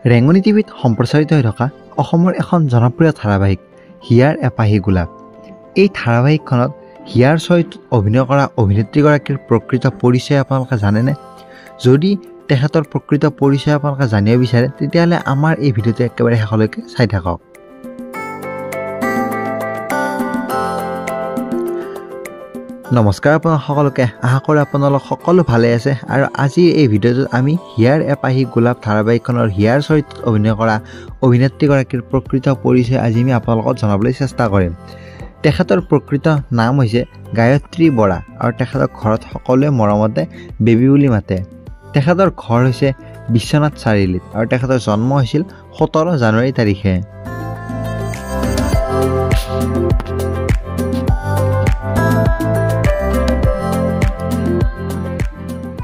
ৰেঙনি টিভিত সম্প্ৰচাৰিত হৈ থকা অসমৰ এখন জনপ্ৰিয় ধাৰাবাহিক হিয়াৰ এপাহি গোলাপ। এই ধাৰাবাহিকখনত হিয়াৰ চৰিত্ৰত অভিনয় কৰা অভিনেত্ৰীগৰাকীৰ প্ৰকৃত পৰিচয় আপোনালোকে জানেনে? যদি তেখেতৰ প্ৰকৃত পৰিচয় আপোনালোকে জানিব বিচাৰে তেতিয়াহ'লে আমাৰ এই ভিডিঅ'টো একেবাৰে শেষলৈকে চাই থাকক। নমস্কাৰ আপোনালোক সকলোকে, আশা কৰোঁ আপোনালোক সকলো ভালে আছে। আৰু আজিৰ এই ভিডিঅ'টোত আমি হিয়াৰ এপাহি গোলাপ ধাৰাবাহিকখনৰ হিয়াৰ চৰিত্ৰত অভিনয় কৰা অভিনেত্ৰীগৰাকীৰ প্ৰকৃত পৰিচয় আজি আমি আপোনালোকক জনাবলৈ চেষ্টা কৰিম। তেখেতৰ প্ৰকৃত নাম হৈছে গায়ত্ৰী বৰা আৰু তেখেতৰ ঘৰত সকলোৱে মৰমতে বেবী বুলি মাতে। তেখেতৰ ঘৰ হৈছে বিশ্বনাথ চাৰিআলিত আৰু তেখেতৰ জন্ম হৈছিল 17 জানুৱাৰী তাৰিখে।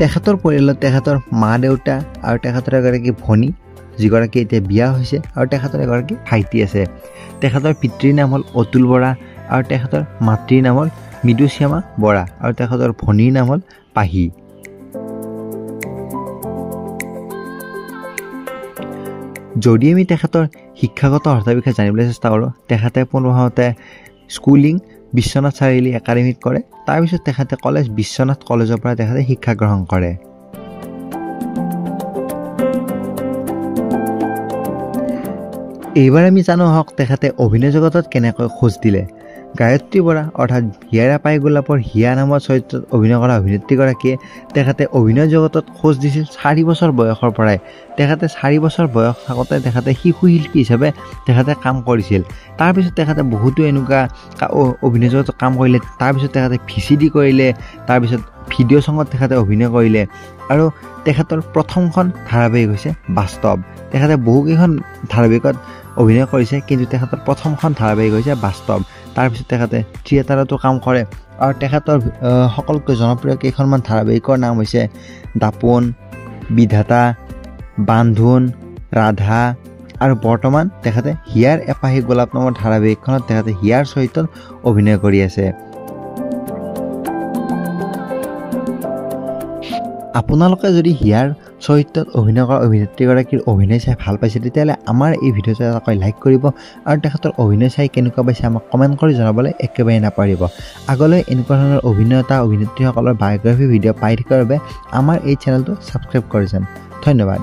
তেখেতৰ পৰিয়ালত তেখেতৰ মা দেউতা আৰু তেখেতৰ এগৰাকী ভনী যিগৰাকী এতিয়া বিয়া হৈছে আৰু তেখেতৰ এগৰাকী ভাইটি আছে। তেখেতৰ পিতৃৰ নাম হ'ল অতুল বৰা আৰু তেখেতৰ মাতৃৰ নাম হ'ল মৃদুশ্যামা বৰা আৰু তেখেতৰ ভনীৰ নাম হ'ল পাহি। যদি আমি তেখেতৰ শিক্ষাগত অৰ্হতাৰ বিষয়ে জানিবলৈ চেষ্টা কৰোঁ, তেখেতে পোনপ্ৰথমতে স্কুলিং বিশ্বনাথ চাৰিআলি একাডেমীত কৰে। তাৰপিছত তেখেতে কলেজ বিশ্বনাথ কলেজৰ পৰা তেখেতে শিক্ষা গ্ৰহণ কৰে। এইবাৰ আমি জানো আহক তেখেতে অভিনয় জগতত কেনেকৈ খোজ দিলে। গায়ত্ৰী বৰা অৰ্থাৎ হিয়াৰ এপাহি গোলাপৰ হিয়া নামৰ চৰিত্ৰত অভিনয় কৰা অভিনেত্ৰীগৰাকীয়ে তেখেতে অভিনয় জগতত খোজ দিছিল 4 বছৰ বয়সৰ পৰাই। তেখেতে 4 বছৰ বয়স থাকোঁতে তেখেতে শিশু শিল্পী হিচাপে তেখেতে কাম কৰিছিল। তাৰপিছত তেখেতে বহুতো এনেকুৱা অভিনয় জগতত কাম কৰিলে। তাৰপিছত তেখেতে VCD কৰিলে, তাৰপিছত ভিডিঅ' ছঙত তেখেতে অভিনয় কৰিলে আৰু তেখেতৰ প্ৰথমখন ধাৰাবাহিক হৈছে বাস্তৱ। তেখেতে বহুকেইখন ধাৰাবাহিকত অভিনয় কৰিছে, কিন্তু তেখেতৰ প্ৰথমখন ধাৰাবাহিক হৈছে বাস্তৱ। তাৰপিছত তেখেতে থিয়েটাৰতো কাম কৰে আৰু তেখেতৰ সকলোতকৈ জনপ্ৰিয় কেইখনমান ধাৰাবাহিকৰ নাম হৈছে দাপোন, বিধাতা, বান্ধোন, ৰাধা আৰু বৰ্তমান তেখেতে হিয়াৰ এপাহি গোলাপ নামৰ ধাৰাবাহিকখনত তেখেতে হিয়াৰ চৰিত্ৰত অভিনয় কৰি আছে। আপোনালোকে যদি হিয়াৰ চৰিত্ৰত অভিনয় কৰা অভিনেত্ৰীগৰাকীৰ অভিনয় চাই ভাল পাইছে তেতিয়াহ'লে আমাৰ এই ভিডিঅ'টো এটা লাইক কৰিব আৰু তেখেতৰ অভিনয় চাই কেনেকুৱা পাইছে আমাক কমেণ্ট কৰি জনাবলৈ একেবাৰে নাপাহৰিব। আগলৈ এনেকুৱা ধৰণৰ অভিনেতা অভিনেত্ৰীসকলৰ বায়োগ্ৰাফি ভিডিঅ' পাই থকাৰ বাবে আমাৰ এই চেনেলটো ছাবস্ক্ৰাইব কৰি যাওক। ধন্যবাদ।